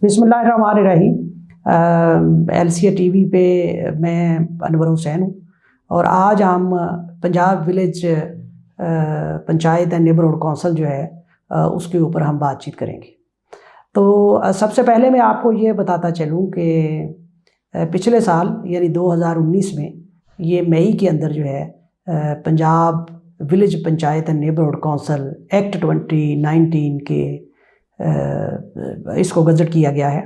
बिस्मिल्लाहिर्रहमानिर्रहीम। LCA TV पे मैं अनवर हुसैन हूँ और आज हम Punjab village panchayat and neighbourhood council जो है उसके ऊपर हम बातचीत करेंगे। तो सबसे पहले मैं आपको ये बताता चलूँ कि पिछले साल यानी 2019 में ये मई के अंदर जो है Punjab village panchayat and neighbourhood council act 2019 के इसको गज़ट किया गया है।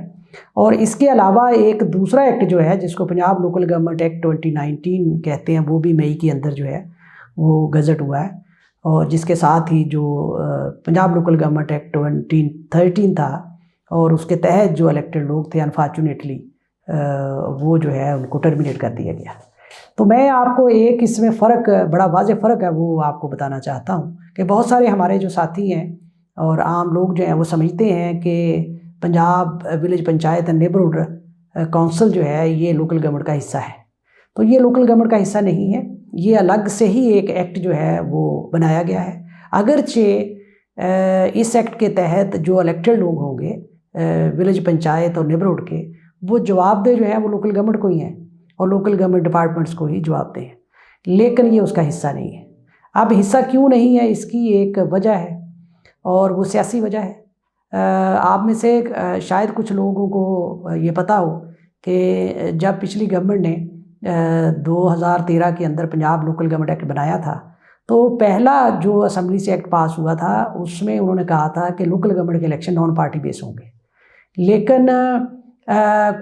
और इसके अलावा एक दूसरा एक्ट जो है जिसको पंजाब लोकल गवर्नमेंट एक्ट 2019 कहते हैं, वो भी मई के अंदर जो है वो गज़ट हुआ है। और जिसके साथ ही जो पंजाब लोकल गवर्नमेंट एक्ट 2013 था और उसके तहत जो इलेक्टेड लोग थे, अनफॉर्चुनेटली वो जो है उनको टर्मिनेट कर दिया गया। तो मैं आपको एक इसमें फ़र्क, बड़ा वाज़ेह फ़र्क है, वो आपको बताना चाहता हूँ कि बहुत सारे हमारे जो साथी हैं और आम लोग जो हैं वो समझते हैं कि Punjab village panchayat and neighbourhood council जो है ये लोकल गवर्नमेंट का हिस्सा है। तो ये लोकल गवर्नमेंट का हिस्सा नहीं है, ये अलग से ही एक एक्ट जो है वो बनाया गया है। अगरचे इस एक्ट के तहत जो इलेक्टेड लोग होंगे विलेज पंचायत और नेबरहुड के, वो जवाबदेह जो है वो लोकल गवर्नमेंट को ही हैं और लोकल गवर्नमेंट डिपार्टमेंट्स को ही जवाबदेह हैं, लेकिन ये उसका हिस्सा नहीं है। अब हिस्सा क्यों नहीं है, इसकी एक वजह है और वो सियासी वजह है। आप में से शायद कुछ लोगों को ये पता हो कि जब पिछली गवर्नमेंट ने 2013 के अंदर पंजाब लोकल गवर्नमेंट एक्ट बनाया था, तो पहला जो असम्बली से एक्ट पास हुआ था उसमें उन्होंने कहा था कि लोकल गवर्नमेंट के इलेक्शन नॉन पार्टी बेस होंगे। लेकिन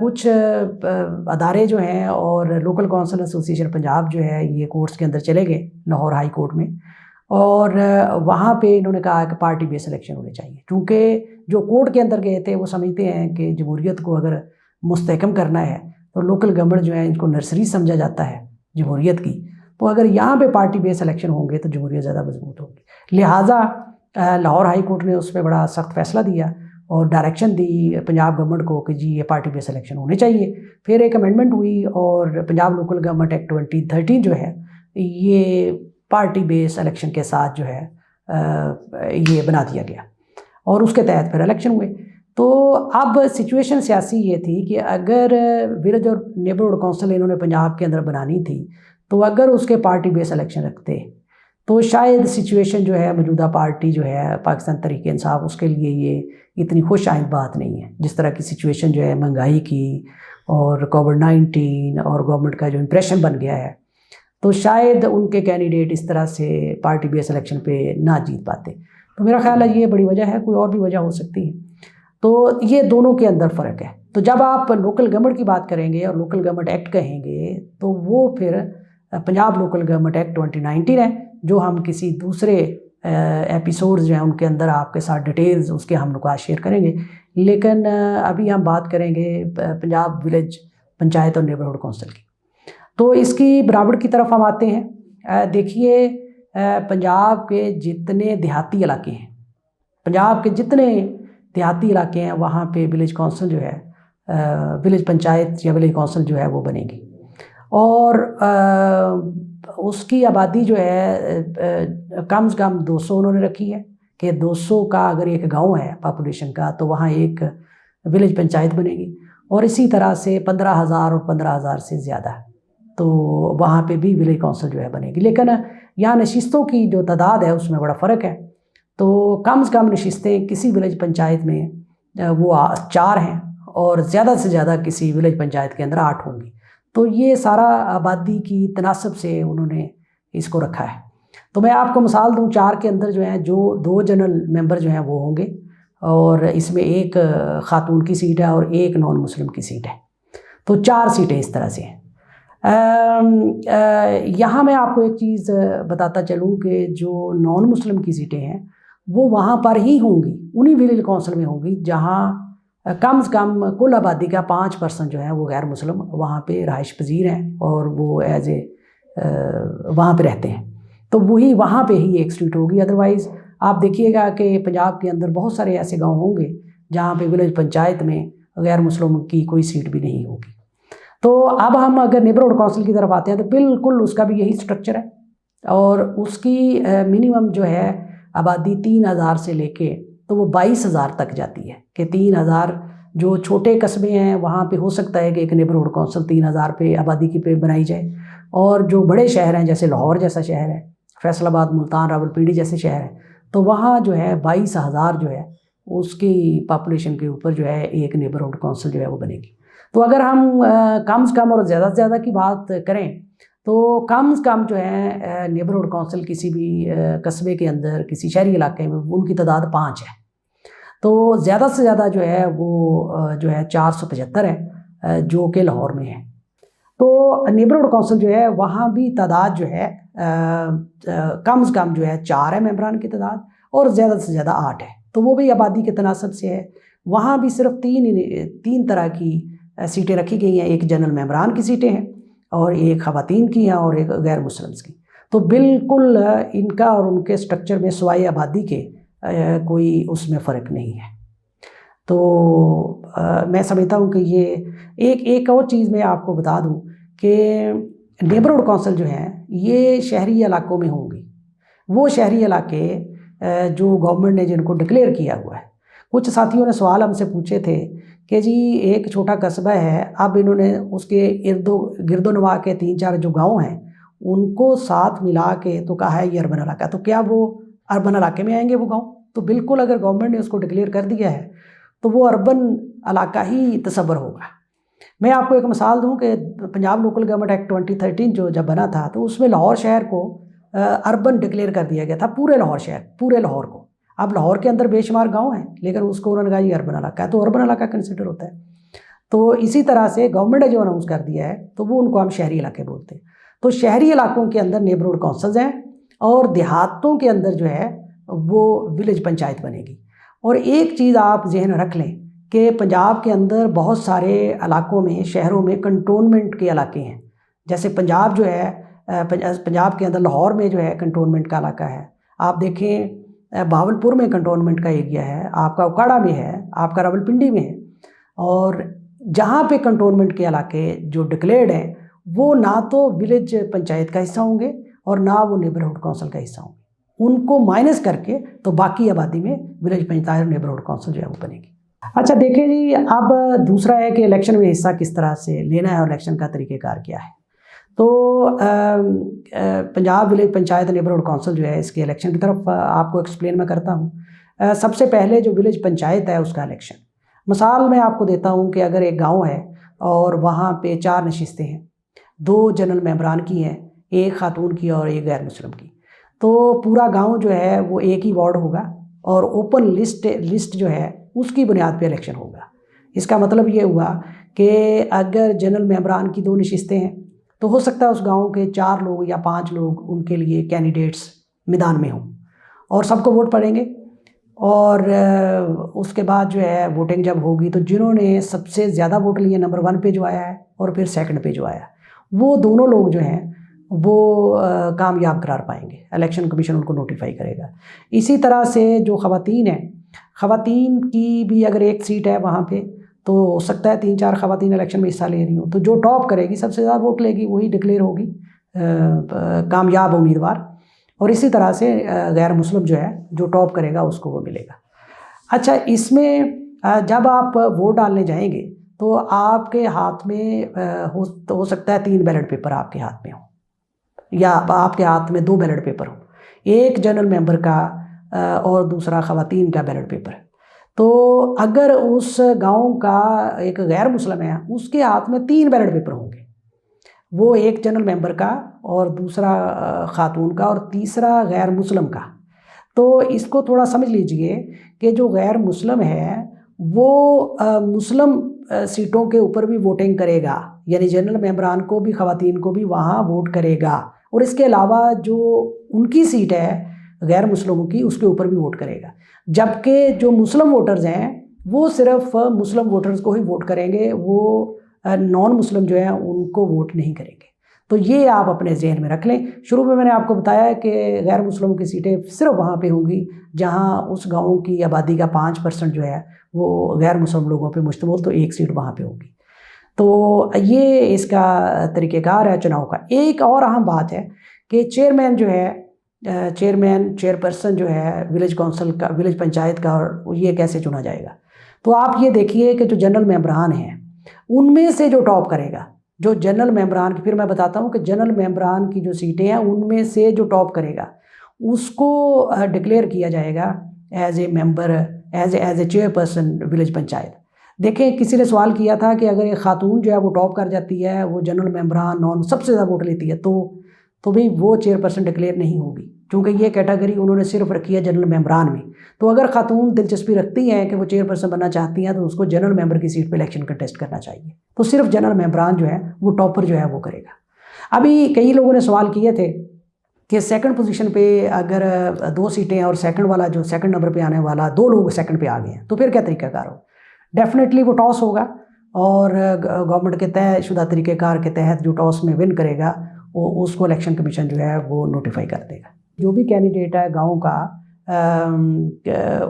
कुछ अदारे जो हैं और लोकल काउंसिल एसोसिएशन पंजाब जो है ये कोर्ट्स के अंदर चले गए, लाहौर हाई कोर्ट में, और वहाँ पे इन्होंने कहा कि पार्टी बेस इलेक्शन होने चाहिए। क्योंकि जो कोर्ट के अंदर गए थे वो समझते हैं कि जमहूरियत को अगर मुस्तहकम करना है तो लोकल गवर्नमेंट जो है इनको नर्सरी समझा जाता है जमहूरियत की, तो अगर यहाँ पे पार्टी बेस इलेक्शन होंगे तो जमहूरियत ज़्यादा मजबूत होगी। लिहाजा लाहौर हाई कोर्ट ने उस पर बड़ा सख्त फैसला दिया और डायरेक्शन दी पंजाब गवर्नमेंट को कि जी ये पार्टी बेस इलेक्शन होने चाहिए। फिर एक अमेंडमेंट हुई और पंजाब लोकल गवर्नमेंट एक्ट 2013 जो है ये पार्टी बेस इलेक्शन के साथ जो है ये बना दिया गया और उसके तहत फिर इलेक्शन हुए। तो अब सिचुएशन सियासी ये थी कि अगर विलेज और नेबरहुड कौंसिल इन्होंने पंजाब के अंदर बनानी थी, तो अगर उसके पार्टी बेस इलेक्शन रखते तो शायद सिचुएशन जो है मौजूदा पार्टी जो है पाकिस्तान तहरीक इंसाफ, उसके लिए ये इतनी खुश आइंद बात नहीं है। जिस तरह की सिचुएशन जो है महंगाई की और कोविड-19 और गवर्नमेंट का जो इम्प्रेशन बन गया है, तो शायद उनके कैंडिडेट इस तरह से पार्टी बेस इलेक्शन पे ना जीत पाते। तो मेरा ख्याल है ये बड़ी वजह है, कोई और भी वजह हो सकती है। तो ये दोनों के अंदर फ़र्क है। तो जब आप लोकल गवर्नमेंट की बात करेंगे और लोकल गवर्नमेंट एक्ट कहेंगे तो वो फिर पंजाब लोकल गवर्नमेंट एक्ट 2019 है, जो हम किसी दूसरे एपिसोड्स जो हैं उनके अंदर आपके साथ डिटेल्स उसके हम नुकात शेयर करेंगे। लेकिन अभी हम बात करेंगे पंजाब विलेज पंचायत और नेबरहुड कौंसिल की। तो इसकी बराबर की तरफ हम आते हैं। देखिए पंजाब के जितने देहाती इलाके हैं, पंजाब के जितने देहाती इलाके हैं वहाँ पे विलेज कौंसिल जो है विलेज पंचायत या विलेज कौंसिल जो है वो बनेगी। और उसकी आबादी जो है कम से कम 200 उन्होंने रखी है कि 200 का अगर एक गांव है पॉपुलेशन का तो वहाँ एक विलेज पंचायत बनेगी। और इसी तरह से 15,000 और 15,000 से ज़्यादा तो वहाँ पे भी विलेज कौंसिल जो है बनेगी। लेकिन यहाँ नशिस्तों की जो तादाद है उसमें बड़ा फ़र्क है। तो कम से कम नशिस्तें किसी विलेज पंचायत में वो 4 हैं और ज़्यादा से ज़्यादा किसी विलेज पंचायत के अंदर 8 होंगी। तो ये सारा आबादी की तनासब से उन्होंने इसको रखा है। तो मैं आपको मिसाल दूँ, 4 के अंदर जो है जो 2 जनरल मेंबर जो हैं वो होंगे और इसमें एक खातून की सीट है और एक नॉन मुस्लिम की सीट है। तो 4 सीटें इस तरह से हैं। यहाँ मैं आपको एक चीज़ बताता चलूँ कि जो नॉन मुस्लिम की सीटें हैं वो वहाँ पर ही होंगी, उन्हीं विलेज कौंसिल में होंगी जहाँ कम से कम कुल आबादी का 5% जो है वो गैर मुस्लिम वहाँ पे रहाइश पजीर हैं और वो एज ए वहाँ पे रहते हैं। तो वही वहाँ पे ही एक सीट होगी। अदरवाइज़ आप देखिएगा कि पंजाब के अंदर बहुत सारे ऐसे गांव होंगे जहाँ पे विलेज पंचायत में गैर मुस्लिम की कोई सीट भी नहीं होगी। तो अब हम अगर नेबरहुड कौंसिल की तरफ आते हैं तो बिल्कुल उसका भी यही स्ट्रक्चर है और उसकी मिनिमम जो है आबादी 3,000 से लेके तो वो 22,000 तक जाती है कि 3,000 जो छोटे कस्बे हैं वहाँ पे हो सकता है कि एक नेबरहुड कौंसिल 3000 पे आबादी की पे बनाई जाए, और जो बड़े शहर हैं जैसे लाहौर जैसा शहर है, फैसलाबाद, मुल्तान, रावलपिंडी जैसे शहर हैं, तो वहाँ जो है 22,000 जो है उसकी पॉपुलेशन के ऊपर जो है एक नेबरहुड कौंसिल जो है वो बनेगी। तो अगर हम कम से कम और ज़्यादा से ज़्यादा की बात करें तो कम से कम जो है नेबरहुड कौंसिल किसी भी कस्बे के अंदर, किसी शहरी इलाके में, उनकी तादाद 5 है। तो ज़्यादा से ज़्यादा जो है वो जो है 475 है जो कि लाहौर में है। तो नेबरहुड कौंसिल जो है वहाँ भी तादाद जो है कम से कम जो है 4 है मेंबरान की तादाद, और ज़्यादा से ज़्यादा 8 है। तो वो भी आबादी के तनासब से है। वहाँ भी सिर्फ तीन तरह की सीटें रखी गई हैं। एक जनरल मेंबरान की सीटें हैं, और एक ख़वातीन की हैं, और एक गैर मुस्लिम्स की। तो बिल्कुल इनका और उनके स्ट्रक्चर में सिवाय आबादी के कोई उसमें फ़र्क नहीं है। तो मैं समझता हूँ कि ये एक और चीज़ मैं आपको बता दूँ कि नेबरहुड कौंसिल जो हैं ये शहरी इलाकों में होंगी। वो शहरी इलाके जो गवर्नमेंट ने जिनको डिक्लेयर किया हुआ है। कुछ साथियों ने सवाल हमसे पूछे थे कि जी एक छोटा कस्बा है, अब इन्होंने उसके गिरदोनवा के 3-4 जो गांव हैं उनको साथ मिला के तो कहा है ये अर्बन इलाका, तो क्या वो अर्बन इलाके में आएंगे वो गांव? तो बिल्कुल, अगर गवर्नमेंट ने उसको डिक्लेयर कर दिया है तो वो अर्बन इलाका ही तस्वर होगा। मैं आपको एक मिसाल दूं कि पंजाब लोकल गवर्नमेंट एक्ट 2013 जो जब बना था तो उसमें लाहौर शहर को अर्बन डिक्लेयर कर दिया गया था, पूरे लाहौर शहर, पूरे लाहौर को। अब लाहौर के अंदर बेशुमार गांव हैं, लेकिन उसको उन्होंने कहा ये अर्बन इलाका है, तो अर्बन इलाका कंसिडर होता है। तो इसी तरह से गवर्नमेंट ने जो अनाउंस कर दिया है तो वो उनको हम शहरी इलाके बोलते हैं। तो शहरी इलाकों के अंदर नेबरहुड कौंसिल्स हैं, और देहातों के अंदर जो है वो विलेज पंचायत बनेगी। और एक चीज़ आप जहन में रख लें कि पंजाब के अंदर बहुत सारे इलाकों में, शहरों में कंटोनमेंट के इलाके हैं। जैसे पंजाब जो है, पंजाब के अंदर लाहौर में जो है कंटोनमेंट का इलाका है। आप देखें बहावलपुर में कंटोनमेंट का एरिया है, आपका उकाड़ा में है, आपका रावलपिंडी में है। और जहाँ पे कंटोनमेंट के इलाके जो डिक्लेयर्ड हैं वो ना तो विलेज पंचायत का हिस्सा होंगे और ना वो नेबरहुड कौंसिल का हिस्सा होंगे। उनको माइनस करके तो बाकी आबादी में विलेज पंचायत और नेबरहुड कौंसिल जो है वो बनेगी। अच्छा देखिए जी, अब दूसरा है कि इलेक्शन में हिस्सा किस तरह से लेना है और इलेक्शन का तरीक़ेकार क्या है। तो Punjab village panchayat neighbourhood council जो है इसके इलेक्शन की तरफ आपको एक्सप्लेन मैं करता हूँ। सबसे पहले जो विलेज पंचायत है उसका इलेक्शन, मिसाल मैं आपको देता हूँ कि अगर एक गांव है और वहाँ पे 4 नशिस्तें हैं, 2 जनरल मेंबरान की हैं, 1 खातून की और 1 गैर मुस्लिम की। तो पूरा गांव जो है वो एक ही वार्ड होगा और ओपन लिस्ट जो है उसकी बुनियाद पे इलेक्शन होगा। इसका मतलब ये हुआ कि अगर जनरल मेंबरान की 2 नशिस्तें हैं तो हो सकता है उस गांव के 4 लोग या 5 लोग उनके लिए कैंडिडेट्स मैदान में हों और सबको वोट पड़ेंगे। और उसके बाद जो है वोटिंग जब होगी तो जिन्होंने सबसे ज़्यादा वोट लिए, नंबर 1 पे जो आया है और फिर सेकंड पे जो आया, वो दोनों लोग जो हैं वो कामयाब करार पाएंगे। इलेक्शन कमीशन उनको नोटिफाई करेगा। इसी तरह से जो ख़वातीन हैं, ख़वातीन की भी अगर 1 सीट है वहाँ पे तो हो सकता है 3-4 ख़वातीन इलेक्शन में हिस्सा ले रही हूँ, तो जो टॉप करेगी, सबसे ज़्यादा वोट लेगी, वही डिक्लेयर होगी कामयाब उम्मीदवार। और इसी तरह से गैर मुस्लिम जो है जो टॉप करेगा उसको वो मिलेगा। अच्छा, इसमें जब आप वोट डालने जाएंगे तो आपके हाथ में हो सकता है 3 बैलेट पेपर आपके हाथ में हो, या आपके हाथ में 2 बैलेट पेपर हो, एक जनरल मेंबर का और दूसरा ख़वातीन का बैलेट पेपर। तो अगर उस गांव का एक गैर मुस्लिम है उसके हाथ में 3 बैलेट पेपर होंगे, वो एक जनरल मेंबर का और दूसरा खातून का और तीसरा गैर मुस्लिम का। तो इसको थोड़ा समझ लीजिए कि जो गैर मुस्लिम है वो मुस्लिम सीटों के ऊपर भी वोटिंग करेगा, यानी जनरल मेंबरान को भी, ख़वातीन को भी वहाँ वोट करेगा, और इसके अलावा जो उनकी सीट है गैर मुस्लिमों की उसके ऊपर भी वोट करेगा। जबकि जो मुस्लिम वोटर्स हैं वो सिर्फ मुस्लिम वोटर्स को ही वोट करेंगे, वो नॉन मुस्लिम जो है उनको वोट नहीं करेंगे। तो ये आप अपने जहन में रख लें। शुरू में मैंने आपको बताया कि गैर मुस्लिमों की सीटें सिर्फ वहाँ पे होंगी जहाँ उस गांव की आबादी का 5% जो है वो गैर मुस्लिम लोगों पे मुश्तमिल, तो 1 सीट वहाँ पे होगी। तो ये इसका तरीक़ेकार है चुनाव का। एक और अहम बात है कि चेयरमैन जो है, चेयरपर्सन जो है विलेज काउंसिल का, विलेज पंचायत का, और ये कैसे चुना जाएगा। तो आप ये देखिए कि जो जनरल मेंबरान हैं उनमें से जो टॉप करेगा, जो जनरल मेंबरान की, फिर मैं बताता हूँ कि जनरल मेंबरान की जो सीटें हैं उनमें से जो टॉप करेगा उसको डिक्लेयर किया जाएगा as a member, as a chairperson village panchayat. देखें, किसी ने सवाल किया था कि अगर एक खातून जो है वो टॉप कर जाती है, वो जनरल मेंबरान नॉन सबसे ज़्यादा वोट लेती है, तो भाई वो चेयरपर्सन डिक्लेयर नहीं होगी, क्योंकि ये कैटेगरी उन्होंने सिर्फ रखी है जनरल मेंबरान में। तो अगर खातून दिलचस्पी रखती हैं कि वो चेयरपर्सन बनना चाहती हैं तो उसको जनरल मेंबर की सीट पे इलेक्शन कंटेस्ट करना चाहिए। तो सिर्फ जनरल मेंबरान जो है वो टॉपर जो है वो करेगा। अभी कई लोगों ने सवाल किए थे कि सेकंड पोजीशन पे अगर 2 सीटें और सेकंड वाला जो सेकंड नंबर पे आने वाला 2 लोग सेकंड पे आ गए हैं तो फिर क्या तरीकाकार हो। डेफिनेटली वो टॉस होगा और गवर्नमेंट के तयशुदा तरीक़ेकार के तहत जो टॉस में विन करेगा वो उसको इलेक्शन कमीशन जो है वो नोटिफाई कर देगा। जो भी कैंडिडेट है गांव का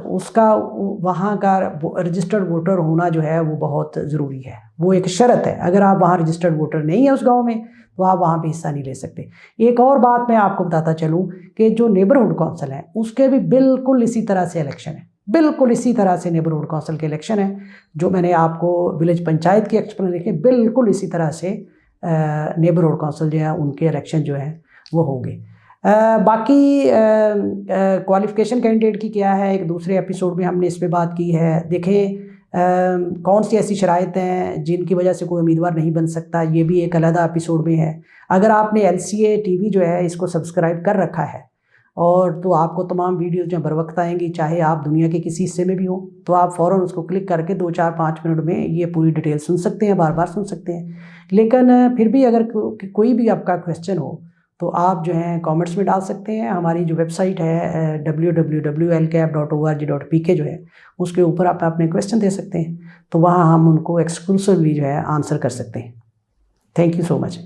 उसका वहाँ का रजिस्टर्ड वोटर होना जो है वो बहुत ज़रूरी है, वो एक शर्त है। अगर आप वहाँ रजिस्टर्ड वोटर नहीं है उस गांव में तो आप वहाँ पे हिस्सा नहीं ले सकते। एक और बात मैं आपको बताता चलूँ कि जो नेबरहुड काउंसिल है उसके भी बिल्कुल इसी तरह से इलेक्शन है, बिल्कुल इसी तरह से नेबरहुड काउंसिल के इलेक्शन है। जो मैंने आपको विलेज पंचायत की एक्सप्लेनेशन लिखी, बिल्कुल इसी तरह से नेबरहुड काउंसिल जो है उनके इलेक्शन जो है वो होंगे। बाकी क्वालिफ़िकेशन कैंडिडेट की क्या है, एक दूसरे एपिसोड में हमने इस पे बात की है। देखें कौन सी ऐसी शराइत हैं जिनकी वजह से कोई उम्मीदवार नहीं बन सकता, ये भी एक अलग एपिसोड में है। अगर आपने LCA TV जो है इसको सब्सक्राइब कर रखा है और तो आपको तमाम वीडियोज़ जो बर वक्त आएंगी, चाहे आप दुनिया के किसी हिस्से में भी हो, तो आप फ़ौरन उसको क्लिक करके 2, 4, 5 मिनट में ये पूरी डिटेल सुन सकते हैं, बार बार सुन सकते हैं। लेकिन फिर भी अगर कोई भी आपका क्वेश्चन हो तो आप जो है कमेंट्स में डाल सकते हैं। हमारी जो वेबसाइट है www.lcap.org.pk जो है उसके ऊपर आप अपने क्वेश्चन दे सकते हैं, तो वहाँ हम उनको एक्सक्लूसिवली जो है आंसर कर सकते हैं। Thank you so much.